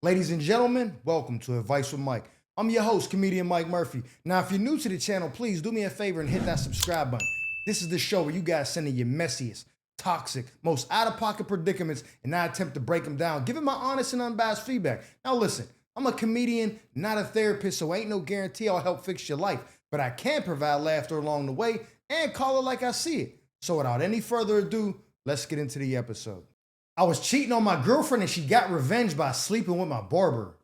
Ladies and gentlemen, welcome to Advice with Mike. I'm your host, comedian Mike Murphy. Now, if you're new to the channel, please do me a favor and hit that subscribe button. This is the show where you guys send in your messiest, toxic, most out-of-pocket predicaments, and I attempt to break them down, giving my honest and unbiased feedback. Now, listen, I'm a comedian, not a therapist, so ain't no guarantee I'll help fix your life, but I can provide laughter along the way and call it like I see it. So without any further ado, let's get into the episode. I was cheating on my girlfriend and she got revenge by sleeping with my barber.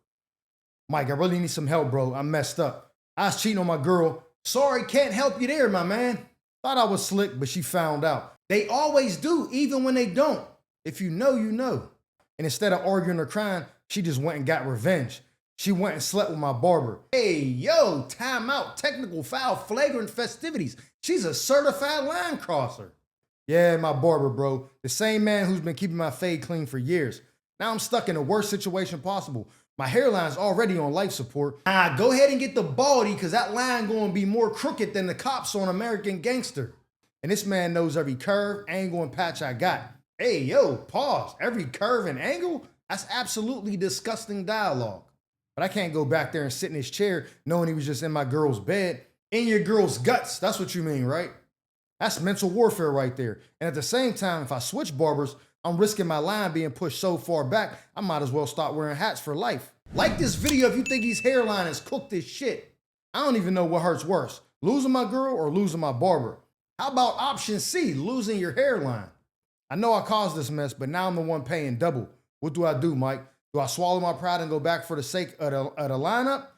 Mike, I really need some help, bro. I messed up. I was cheating on my girl. Sorry, can't help you there, my man. Thought I was slick, but she found out. They always do, even when they don't. If you know, you know. And instead of arguing or crying, she just went and got revenge. She went and slept with my barber. Hey, yo, time out. Technical foul, flagrant festivities. She's a certified line crosser. Yeah, my barber, bro. The same man who's been keeping my fade clean for years. Now I'm stuck in the worst situation possible. My hairline's already on life support. Go ahead and get the baldy, because that line gonna be more crooked than the cops on American Gangster. And this man knows every curve, angle, and patch I got. Hey, yo, pause. Every curve and angle? That's absolutely disgusting dialogue. But I can't go back there and sit in his chair knowing he was just in my girl's bed. In your girl's guts, that's what you mean, right? That's mental warfare right there. And at the same time, if I switch barbers, I'm risking my line being pushed so far back, I might as well start wearing hats for life. Like this video if you think his hairline is cooked as shit. I don't even know what hurts worse, losing my girl or losing my barber. How about option C, losing your hairline? I know I caused this mess, but now I'm the one paying double. What do I do, Mike? Do I swallow my pride and go back for the sake of the lineup?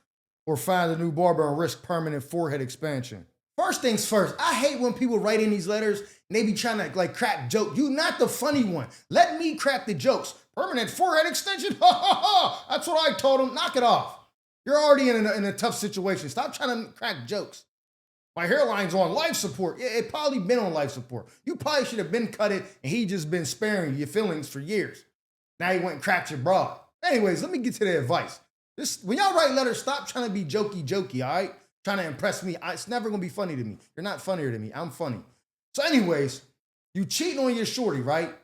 Or find a new barber and risk permanent forehead expansion? First things first, I hate when people write in these letters and they be trying to like crack jokes. You not the funny one. Let me crack the jokes. Permanent forehead extension? Ha ha ha! That's what I told him. Knock it off. You're already in a tough situation. Stop trying to crack jokes. My hairline's on life support. Yeah, it probably been on life support. You probably should have been cut it and he just been sparing your feelings for years. Now you went and cracked your bra. Anyways, let me get to the advice. When y'all write letters, stop trying to be jokey, all right? Trying to impress me. It's never gonna be funny to me. You're not funnier than me. I'm funny. So anyways, you cheating on your shorty, right?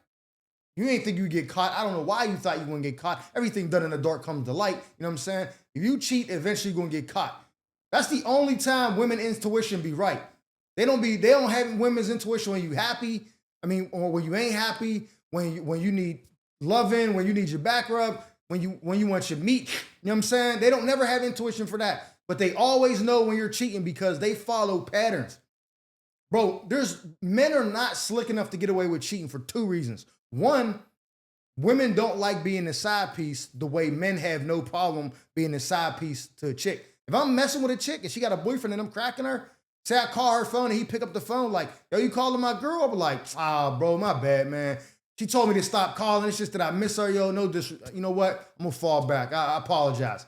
You ain't think you get caught. I don't know why you thought you were gonna get caught. Everything done in the dark comes to light. You know what I'm saying? If you cheat, eventually you're gonna get caught. That's the only time women intuition be right. They don't have women's intuition when you happy. Or when you ain't happy, when you need loving, when you need your back rub, when you want your meat. You know what I'm saying? They don't never have intuition for that. But they always know when you're cheating because they follow patterns. Bro, men are not slick enough to get away with cheating for two reasons. One, women don't like being the side piece the way men have no problem being the side piece to a chick. If I'm messing with a chick and she got a boyfriend and I'm cracking her, say I call her phone and he pick up the phone like, yo, you calling my girl? I'm like, bro, my bad, man. She told me to stop calling. It's just that I miss her, yo. No disrespect. You know what? I'm gonna fall back. I apologize.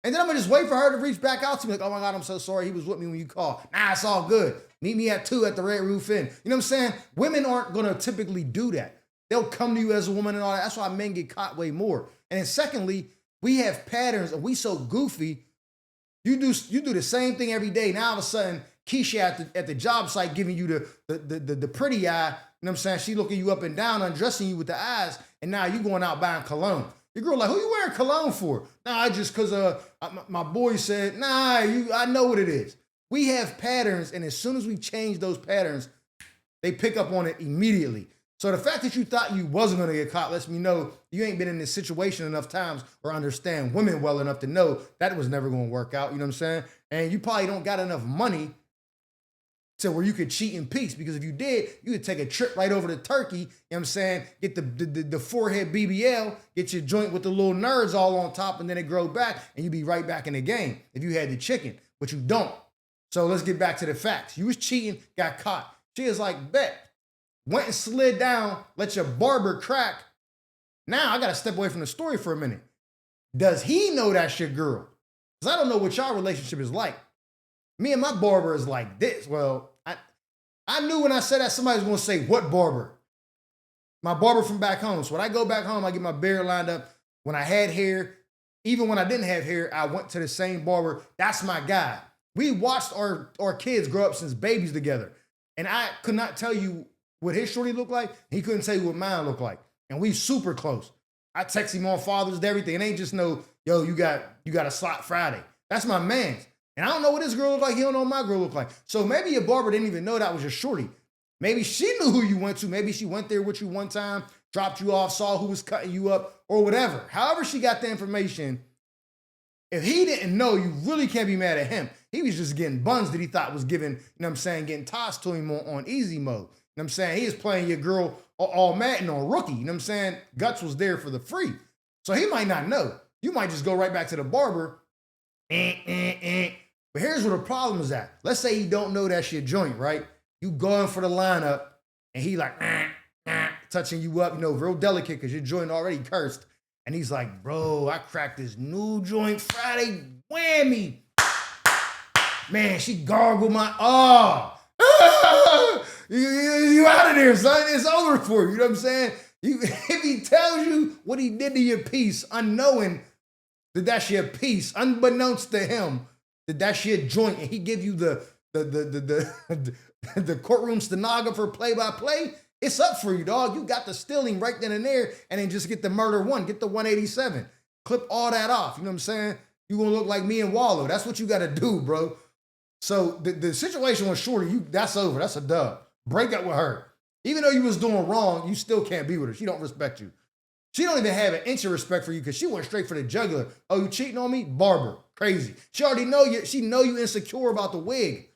And then I'm gonna just wait for her to reach back out to me like, oh my God, I'm so sorry. He was with me when you called. Nah, it's all good. Meet me at 2 at the Red Roof Inn. You know what I'm saying? Women aren't gonna typically do that. They'll come to you as a woman and all that. That's why men get caught way more. And then secondly, we have patterns and we so goofy. You do the same thing every day. Now all of a sudden, Keisha at the job site giving you the pretty eye. You know what I'm saying? She looking you up and down, undressing you with the eyes, and now you going out buying cologne. Your girl like, who you wearing cologne for? Nah, just because my boy said, nah, I know what it is. We have patterns, and as soon as we change those patterns, they pick up on it immediately. So the fact that you thought you wasn't going to get caught lets me know you ain't been in this situation enough times or understand women well enough to know that was never going to work out. You know what I'm saying? And you probably don't got enough money to where you could cheat in peace, because if you did, you could take a trip right over to Turkey, you know what I'm saying, get the forehead BBL, get your joint with the little nerds all on top, and then it grow back, and you be right back in the game if you had the chicken, but you don't. So let's get back to the facts. You was cheating, got caught. She was like, bet. Went and slid down, let your barber crack. Now I got to step away from the story for a minute. Does he know that's your girl? Because I don't know what y'all relationship is like. Me and my barber is like this. Well, I knew when I said that somebody was going to say, what barber? My barber from back home. So when I go back home, I get my beard lined up. When I had hair, even when I didn't have hair, I went to the same barber. That's my guy. We watched our kids grow up since babies together. And I could not tell you what his shorty looked like. He couldn't tell you what mine looked like. And we super close. I text him on Father's Day, everything. It ain't just no, yo, you got a slot Friday. That's my man's. And I don't know what this girl look like. He don't know what my girl look like. So maybe your barber didn't even know that was your shorty. Maybe she knew who you went to. Maybe she went there with you one time, dropped you off, saw who was cutting you up, or whatever. However she got the information, if he didn't know, you really can't be mad at him. He was just getting buns that he thought was giving, you know what I'm saying, getting tossed to him on easy mode. You know what I'm saying? He was playing your girl all Madden on rookie. You know what I'm saying? Guts was there for the free. So he might not know. You might just go right back to the barber. But here's where the problem is at. Let's say he don't know that's your joint, right? You going for the lineup, and he like, touching you up, you know, real delicate because your joint already cursed. And he's like, bro, I cracked this new joint Friday, whammy. Man, she gargled my, you out of there, son. It's over for you. You know what I'm saying? If he tells you what he did to your piece, unknowing that that's your piece, unbeknownst to him, that that's your joint, and he give you the courtroom stenographer play-by-play, it's up for you, dog. You got the stealing right then and there, and then just get the murder one, get the 187. Clip all that off, you know what I'm saying? You're gonna look like me and Wallow. That's what you gotta do, bro. So the situation with Shorty, that's over. That's a dub. Break up with her. Even though you was doing wrong, you still can't be with her. She don't respect you. She don't even have an inch of respect for you because she went straight for the jugular. Oh, you cheating on me? Barber. Crazy. She already know you. She know you insecure about the wig.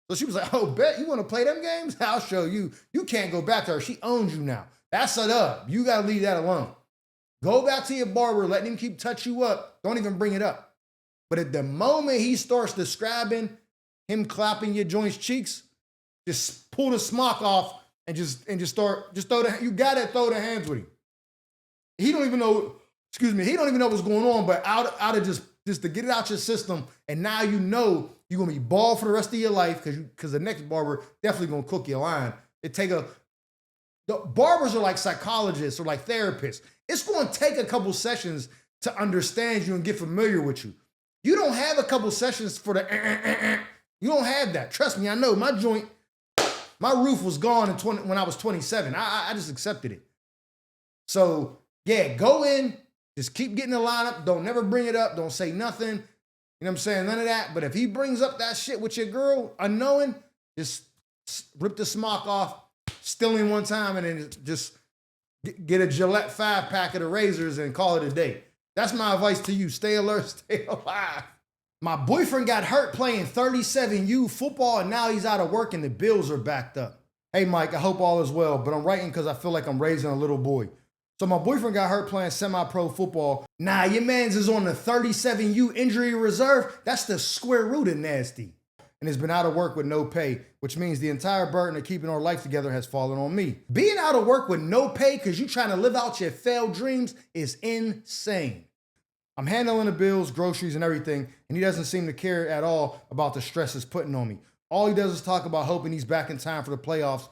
So she was like, oh, bet you want to play them games? I'll show you. You can't go back to her. She owns you now. That's set up. You got to leave that alone. Go back to your barber. Let him keep touch you up. Don't even bring it up. But at the moment he starts describing him clapping your joints cheeks, just pull the smock off and just throw the, you got to throw the hands with him. He don't even know, he don't even know what's going on, but out of just to get it out your system, and now you know you're gonna be bald for the rest of your life because the next barber definitely gonna cook your line. The barbers are like psychologists or like therapists. It's gonna take a couple sessions to understand you and get familiar with you. You don't have a couple sessions for the You don't have that. Trust me, I know. My joint, my roof was gone when I was 27. I just accepted it. So yeah, go in, just keep getting the lineup. Don't never bring it up. Don't say nothing. You know what I'm saying? None of that. But if he brings up that shit with your girl, unknowing, just rip the smock off, steal him one time, and then just get a Gillette 5-pack of the razors and call it a day. That's my advice to you. Stay alert, stay alive. My boyfriend got hurt playing 37U football, and now he's out of work and the bills are backed up. Hey, Mike, I hope all is well, but I'm writing because I feel like I'm raising a little boy. So my boyfriend got hurt playing semi-pro football. Nah, your man's is on the 37U injury reserve. That's the square root of nasty. And has been out of work with no pay, which means the entire burden of keeping our life together has fallen on me. Being out of work with no pay because you're trying to live out your failed dreams is insane. I'm handling the bills, groceries, and everything, and he doesn't seem to care at all about the stress it's putting on me. All he does is talk about hoping he's back in time for the playoffs.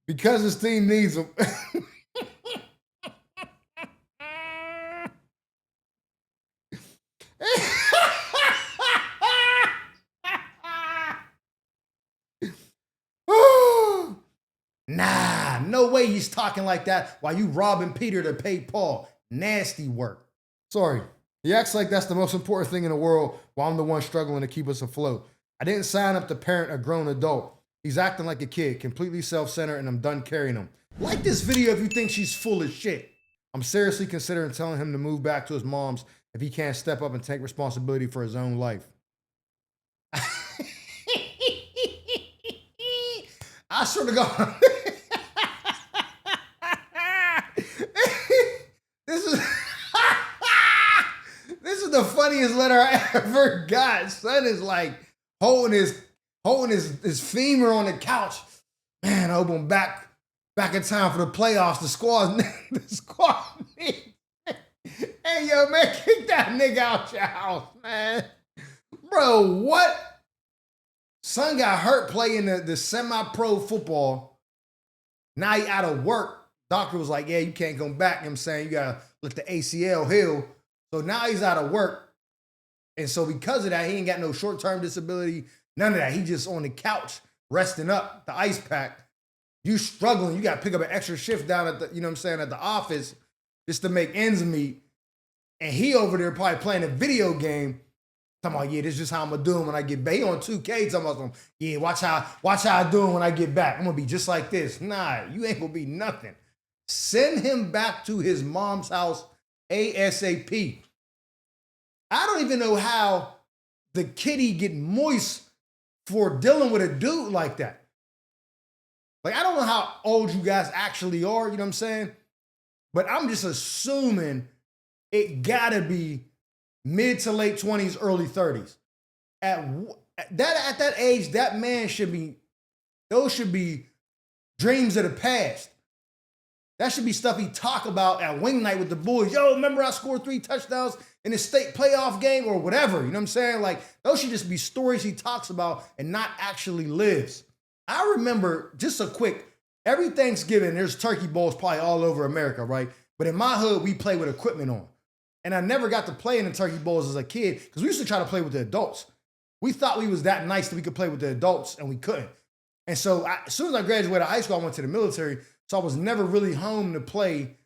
Because his team needs him. Nah, no way he's talking like that while you robbing Peter to pay Paul. Nasty work. Sorry. He acts like that's the most important thing in the world while I'm the one struggling to keep us afloat. I didn't sign up to parent a grown adult. He's acting like a kid, completely self-centered, and I'm done carrying him. Like this video if you think she's full of shit. I'm seriously considering telling him to move back to his mom's if he can't step up and take responsibility for his own life. I swear to God. This is the funniest letter I ever got. Son is like holding his femur on the couch. Man, I hope I'm back in time for the playoffs. The squad needs. Hey, yo, man, kick that nigga out your house, man. Bro, what? Son got hurt playing the semi-pro football. Now he out of work. Doctor was like, yeah, you can't come back. You know what I'm saying? You got to let the ACL heal. So now he's out of work. And so because of that, he ain't got no short-term disability, None of that. He just on the couch, resting up, the ice pack. You struggling. You got to pick up an extra shift down at the, you know what I'm saying, at the office just to make ends meet. And he over there probably playing a video game. Talking about, yeah, this is just how I'm going to do him when I get back. He on 2K talking about, yeah, watch how I do him when I get back. I'm going to be just like this. Nah, you ain't going to be nothing. Send him back to his mom's house ASAP. I don't even know how the kitty get moist for dealing with a dude like that. Like, I don't know how old you guys actually are, you know what I'm saying? But I'm just assuming it gotta be mid to late 20s, early 30s. At that age, that man those should be dreams of the past. That should be stuff he talk about at wing night with the boys. Yo, remember I scored 3 touchdowns in the state playoff game or whatever. You know what I'm saying? Like, those should just be stories he talks about and not actually lives. I remember, just a quick, every Thanksgiving, there's turkey bowls probably all over America, right? But in my hood, we play with equipment on. And I never got to play in the turkey bowls as a kid because we used to try to play with the adults. We thought we was that nice that we could play with the adults, and we couldn't. And so as soon as I graduated high school, I went to the military. So I was never really home to play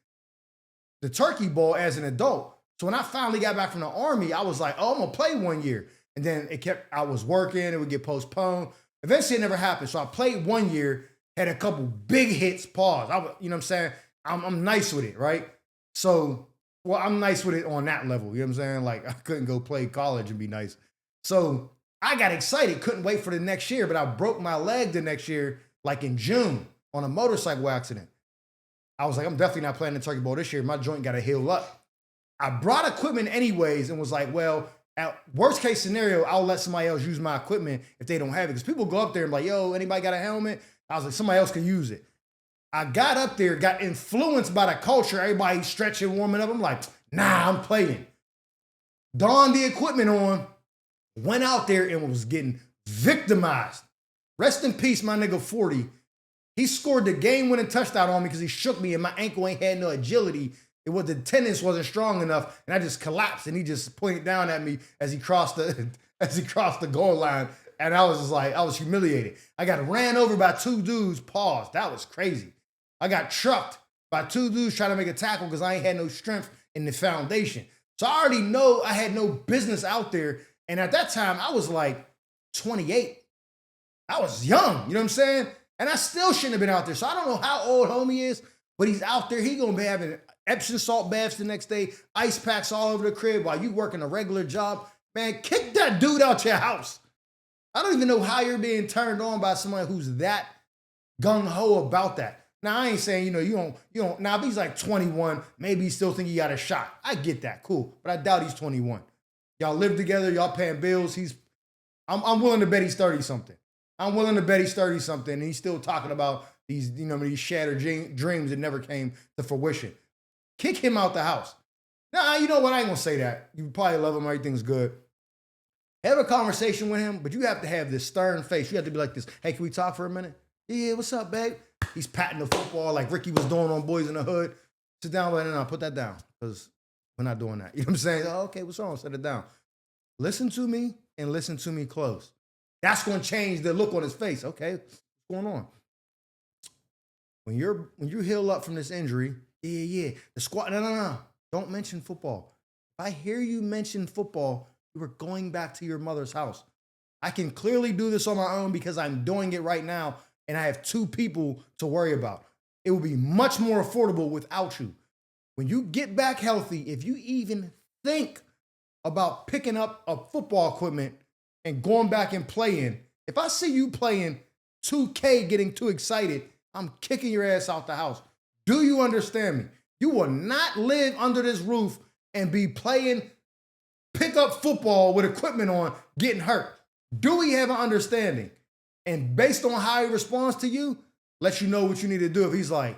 the turkey bowl as an adult. So when I finally got back from the Army, I was like, oh, I'm going to play 1 year. And then I was working, it would get postponed. Eventually it never happened. So I played 1 year, had a couple big hits, pause. You know what I'm saying? I'm nice with it, right? So, well, I'm nice with it on that level. You know what I'm saying? Like, I couldn't go play college and be nice. So I got excited, couldn't wait for the next year, but I broke my leg the next year, like in June, on a motorcycle accident. I was like, I'm definitely not playing the turkey bowl this year. My joint got to heal up. I brought equipment anyways and was like, well, at worst case scenario, I'll let somebody else use my equipment if they don't have it. Because people go up there and like, yo, anybody got a helmet? I was like, somebody else can use it. I got up there, got influenced by the culture. Everybody stretching, warming up. I'm like, nah, I'm playing. Donned the equipment on, went out there and was getting victimized. Rest in peace, my nigga 40. He scored the game-winning touchdown on me because he shook me and my ankle ain't had no agility. The tendons wasn't strong enough, and I just collapsed. And he just pointed down at me as he crossed the goal line, and I was just like, I was humiliated. I got ran over by 2 dudes. Pause. That was crazy. I got trucked by 2 dudes trying to make a tackle because I ain't had no strength in the foundation. So I already know I had no business out there. And at that time, I was like 28. I was young. You know what I'm saying? And I still shouldn't have been out there. So I don't know how old homie is, but he's out there. He gonna be having Epsom salt baths the next day, ice packs all over the crib while you working a regular job. Man, kick that dude out your house. I don't even know how you're being turned on by someone who's that gung-ho about that. Now, I ain't saying, you don't. Now, if he's like 21, maybe he still think he got a shot. I get that, cool. But I doubt he's 21. Y'all live together, y'all paying bills. I'm willing to bet he's 30-something. I'm willing to bet he's 30-something, and he's still talking about these shattered dreams that never came to fruition. Kick him out the house. Nah, you know what? I ain't gonna say that. You probably love him, everything's good. Have a conversation with him, but you have to have this stern face. You have to be like this. Hey, can we talk for a minute? Yeah, what's up, babe? He's patting the football like Ricky was doing on Boys in the Hood. Sit down, no, put that down, because we're not doing that. You know what I'm saying? Oh, okay, what's wrong? Set it down. Listen to me and listen to me close. That's going to change the look on his face. Okay, what's going on? When you heal up from this injury, yeah. The squad, no. Don't mention football. If I hear you mention football, you were going back to your mother's house. I can clearly do this on my own because I'm doing it right now, and I have 2 people to worry about. It will be much more affordable without you. When you get back healthy, if you even think about picking up a football equipment and going back and playing, if I see you playing 2K getting too excited, I'm kicking your ass out the house. Do you understand me? You will not live under this roof and be playing pickup football with equipment on, getting hurt. Do we have an understanding? And based on how he responds to you, let you know what you need to do. If he's like,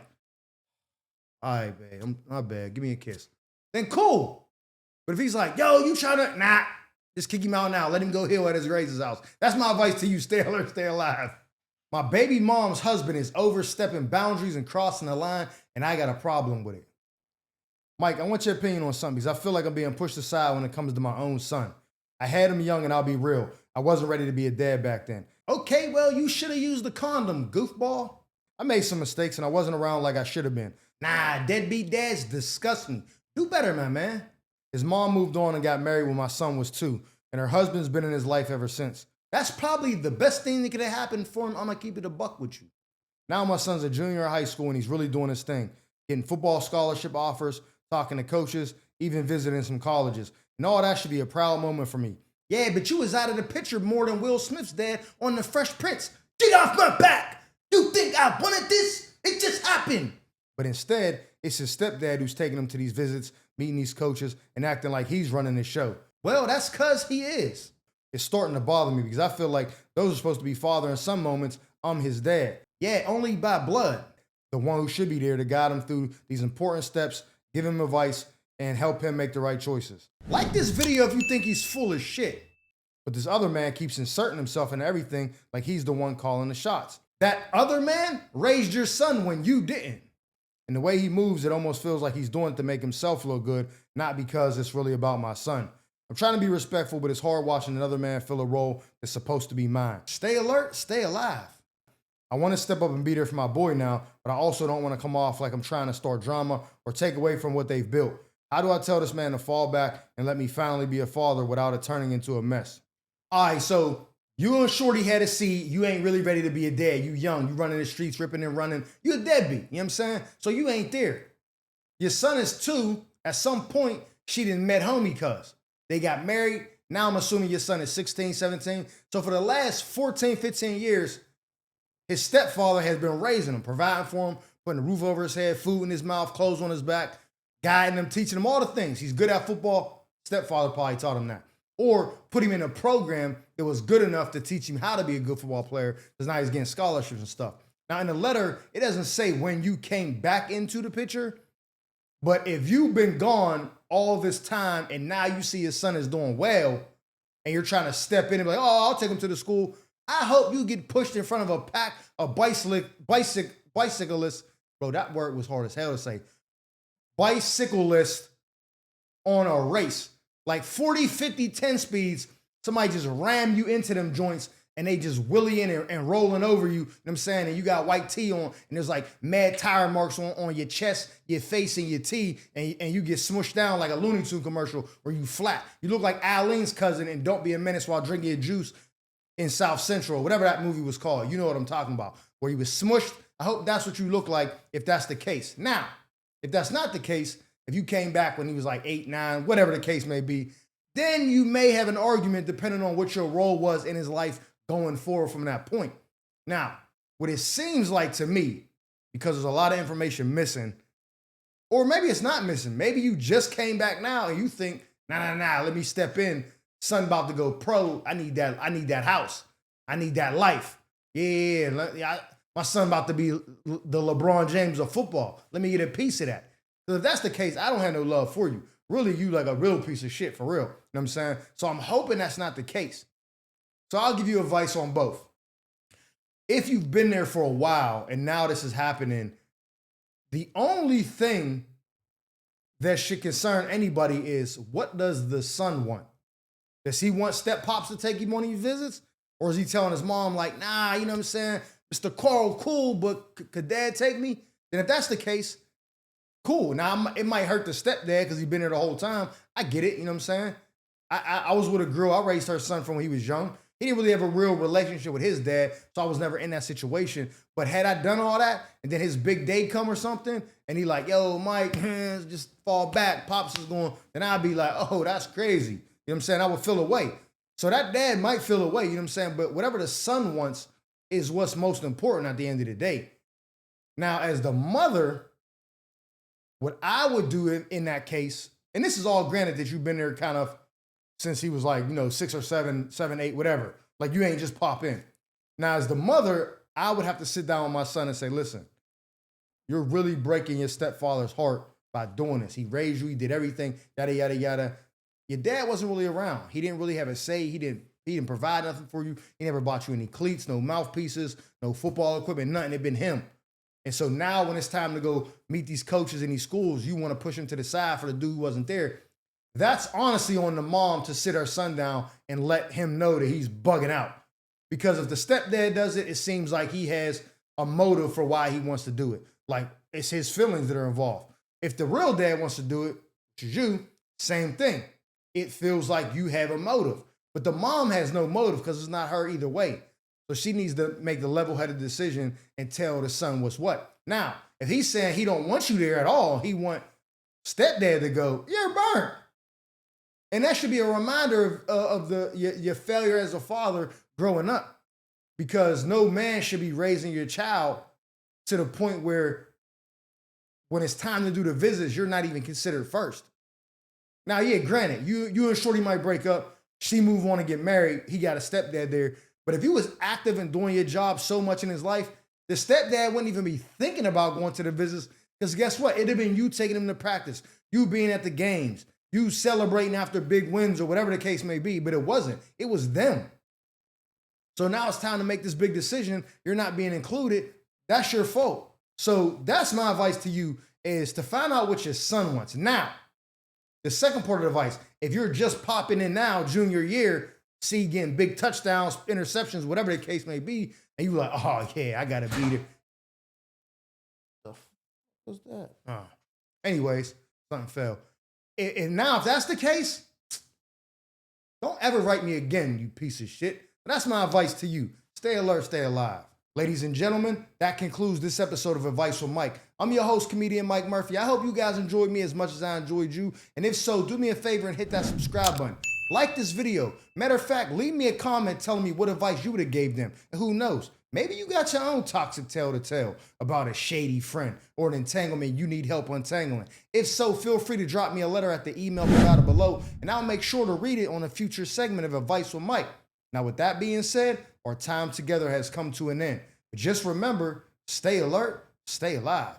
all right, babe, I'm my bad, give me a kiss, then cool. But if he's like, yo, you trying to, nah, just kick him out now. Let him go heal at his Razor's house. That's my advice to you. Stay alert, stay alive. My baby mom's husband is overstepping boundaries and crossing the line, and I got a problem with it. Mike, I want your opinion on something because I feel like I'm being pushed aside when it comes to my own son. I had him young, and I'll be real. I wasn't ready to be a dad back then. Okay, well, you should have used the condom, goofball. I made some mistakes and I wasn't around like I should have been. Nah, deadbeat dads disgust me. Do better, my man. His mom moved on and got married when my son was 2, and her husband's been in his life ever since. That's probably the best thing that could have happened for him. I'm gonna keep it a buck with you. Now my son's a junior in high school and he's really doing his thing, getting football scholarship offers, talking to coaches, even visiting some colleges. And all that should be a proud moment for me. Yeah, but you was out of the picture more than Will Smith's dad on The Fresh Prince. Get off my back! You think I wanted this? It just happened. But instead, it's his stepdad who's taking him to these visits, meeting these coaches, and acting like he's running the show. Well, that's because he is. It's starting to bother me because I feel like those are supposed to be father and son moments. I'm his dad. Yeah, only by blood. The one who should be there to guide him through these important steps, give him advice, and help him make the right choices. Like this video if you think he's full of shit. But this other man keeps inserting himself into everything like he's the one calling the shots. That other man raised your son when you didn't. And the way he moves, it almost feels like he's doing it to make himself look good, not because it's really about my son. I'm trying to be respectful, but it's hard watching another man fill a role that's supposed to be mine. Stay alert, stay alive. I want to step up and be there for my boy now, but I also don't want to come off like I'm trying to start drama or take away from what they've built. How do I tell this man to fall back and let me finally be a father without it turning into a mess? All right, so you and Shorty had a seed. You ain't really ready to be a dad. You young. You running the streets, ripping and running. You a deadbeat. You know what I'm saying? So you ain't there. Your son is 2. At some point, she done met homie cuz. They got married. Now I'm assuming your son is 16, 17. So for the last 14, 15 years, his stepfather has been raising him, providing for him, putting a roof over his head, food in his mouth, clothes on his back, guiding him, teaching him all the things. He's good at football. Stepfather probably taught him that. Or put him in a program that was good enough to teach him how to be a good football player, because now he's getting scholarships and stuff. Now, in the letter, it doesn't say when you came back into the picture, but if you've been gone all this time and now you see his son is doing well and you're trying to step in and be like, oh, I'll take him to the school, I hope you get pushed in front of a pack of bicyclists. Bro, that word was hard as hell to say. Bicyclists on a race. Like 40, 50, 10 speeds, somebody just ram you into them joints and they just willy in and rolling over you, know what I'm saying? And you got white tee on and there's like mad tire marks on your chest, your face, and your tee, and you get smushed down like a Looney Tune commercial where you flat. You look like Eileen's cousin in Don't Be a Menace while drinking your juice in South Central, whatever that movie was called. You know what I'm talking about, where he was smushed. I hope that's what you look like if that's the case. Now, if that's not the case, if you came back when he was like 8, 9, whatever the case may be, then you may have an argument depending on what your role was in his life going forward from that point. Now, what it seems like to me, because there's a lot of information missing, or maybe it's not missing. Maybe you just came back now and you think, nah, let me step in. Son about to go pro. I need that house. I need that life. Yeah, my son about to be the LeBron James of football. Let me get a piece of that. So if that's the case, I don't have no love for you. Really, you like a real piece of shit for real. You know what I'm saying? So I'm hoping that's not the case. So I'll give you advice on both. If you've been there for a while and now this is happening, the only thing that should concern anybody is, what does the son want? Does he want step pops to take him on these visits? Or is he telling his mom like, nah, you know what I'm saying? Mr. Carl, cool, but could dad take me? Then if that's the case, cool. Now, it might hurt the stepdad because he's been there the whole time. I get it, you know what I'm saying? I was with a girl. I raised her son from when he was young. He didn't really have a real relationship with his dad, so I was never in that situation. But had I done all that, and then his big day come or something, and he like, yo, Mike, just fall back, Pops is going, then I'd be like, oh, that's crazy. You know what I'm saying? I would feel away. So that dad might feel away, you know what I'm saying? But whatever the son wants is what's most important at the end of the day. Now, as the mother, what I would do in that case, and this is all granted that you've been there kind of since he was like, 6 or 7, 8, whatever. Like you ain't just pop in. Now, as the mother, I would have to sit down with my son and say, listen, you're really breaking your stepfather's heart by doing this. He raised you, he did everything, yada, yada, yada. Your dad wasn't really around. He didn't really have a say. He didn't provide nothing for you. He never bought you any cleats, no mouthpieces, no football equipment, nothing. It been him. And so now when it's time to go meet these coaches in these schools, you want to push him to the side for the dude who wasn't there. That's honestly on the mom to sit her son down and let him know that he's bugging out. Because if the stepdad does it, it seems like he has a motive for why he wants to do it. Like it's his feelings that are involved. If the real dad wants to do it, which is you, same thing. It feels like you have a motive. But the mom has no motive because it's not her either way. So she needs to make the level-headed decision and tell the son what's what. Now, if he's saying he don't want you there at all, he want stepdad to go, you're burnt. And that should be a reminder of your failure as a father growing up. Because no man should be raising your child to the point where when it's time to do the visits, you're not even considered first. Now, yeah, granted, you and Shorty might break up, she move on and get married, he got a stepdad there. But if you was active and doing your job so much in his life, the stepdad wouldn't even be thinking about going to the visits because guess what? It'd have been you taking him to practice, you being at the games, you celebrating after big wins or whatever the case may be, but it wasn't. It was them. So now it's time to make this big decision. You're not being included. That's your fault. So that's my advice to you is to find out what your son wants. Now, the second part of the advice, if you're just popping in now, junior year, see getting big touchdowns, interceptions, whatever the case may be, and you're like, oh, yeah, I got to beat it. The f was that? Anyways, something fell. And now, if that's the case, don't ever write me again, you piece of shit. But that's my advice to you. Stay alert, stay alive. Ladies and gentlemen, that concludes this episode of Advice from Mike. I'm your host, comedian Mike Murphy. I hope you guys enjoyed me as much as I enjoyed you. And if so, do me a favor and hit that subscribe button. Like this video. Matter of fact, leave me a comment telling me what advice you would have gave them. And who knows, maybe you got your own toxic tale to tell about a shady friend or an entanglement you need help untangling. If so, feel free to drop me a letter at the email provided below, and I'll make sure to read it on a future segment of Advice from Mike. Now, with that being said, our time together has come to an end. But just remember, stay alert, stay alive.